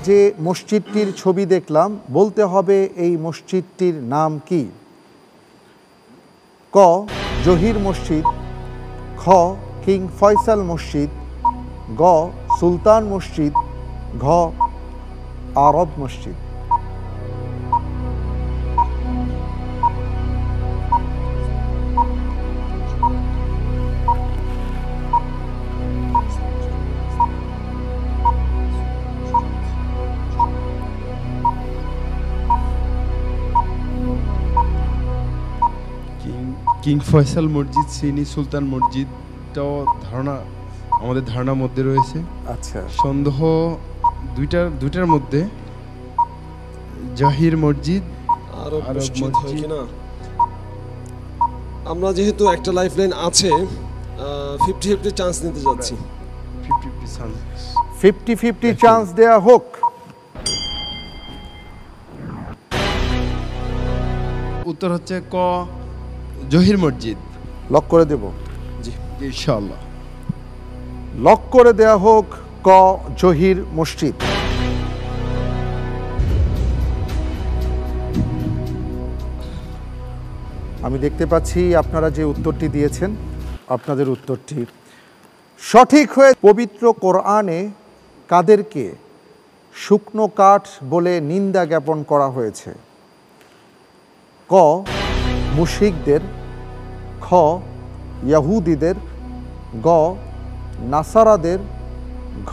যে মসজিদটির ছবি দেখলাম বলতে হবে এই মসজিদটির নাম কি? ক জহির মসজিদ, খ কিং ফয়সাল মসজিদ, গ সুলতান মসজিদ, ঘ আরব মসজিদ। কিং ফয়সাল মসজিদ, সিনি সুলতান মসজিদটাও আমাদের ধারণার মধ্যে রয়েছে। আচ্ছা, সন্দেহ দুইটার মধ্যে জাহির মসজিদ আরব মসজিদ হয় কিনা। আমরা যেহেতু একটা লাইফলাইন আছে 50-50 চান্স নিতে যাচ্ছি। 50-50 চান্স দেয়া হোক। উত্তর হচ্ছে ক জহির মসজিদ। লক করে দেব? জি ইনশাআল্লাহ। লক করে দেয়া হোক ক জহির মসজিদ। আমি দেখতে পাচ্ছি আপনারা যে উত্তরটি দিয়েছেন আপনাদের উত্তরটি সঠিক হয়ে। পবিত্র কোরআনে কাদেরকে শুকনো কাঠ বলে নিন্দা জ্ঞাপন করা হয়েছে? ক মুশরিকদের, খ ইয়াহুদীদের, গ নাসারাদের, ঘ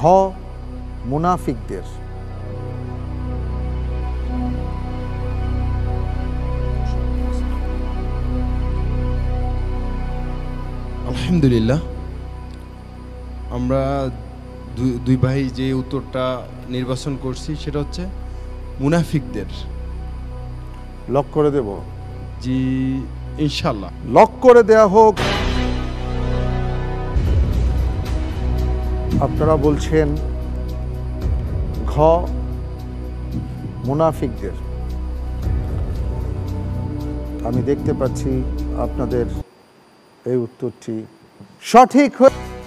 মুনাফিকদের। আলহামদুলিল্লাহ, আমরা দুই ভাই যে উত্তরটা নির্বাচন করছি সেটা হচ্ছে মুনাফিকদের। লক করে দেব? জি ইনশাআল্লাহ। লক করে দেয়া হোক। আপনারা বলছেন ঘ মুনাফিকদের। আমি দেখতে পাচ্ছি আপনাদের এই উত্তরটি সঠিক।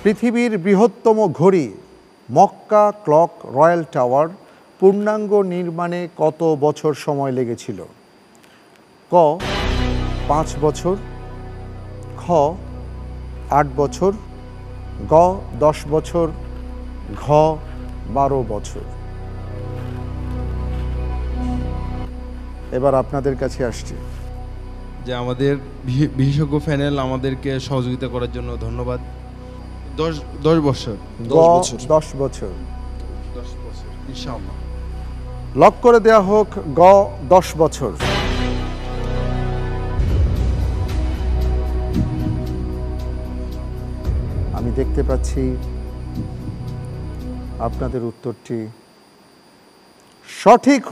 পৃথিবীর বৃহত্তম ঘড়ি মক্কা ক্লক রয়্যাল টাওয়ার পূর্ণাঙ্গ নির্মাণে কত বছর সময় লেগেছিল? ক 5 বছর, খ 8 বছর, গ 10 বছর, ঘ 12 বছর। এবার আপনাদের কাছে আসছে যে আমাদের বিশেষজ্ঞ প্যানেল আমাদেরকে সহযোগিতা করার জন্য ধন্যবাদ। 10 বছর। 10 বছর ইনশাআল্লাহ। লক করে দেয়া হোক গ 10 বছর। আমি দেখতে পাচ্ছি আপনাদের উত্তরটি সঠিক।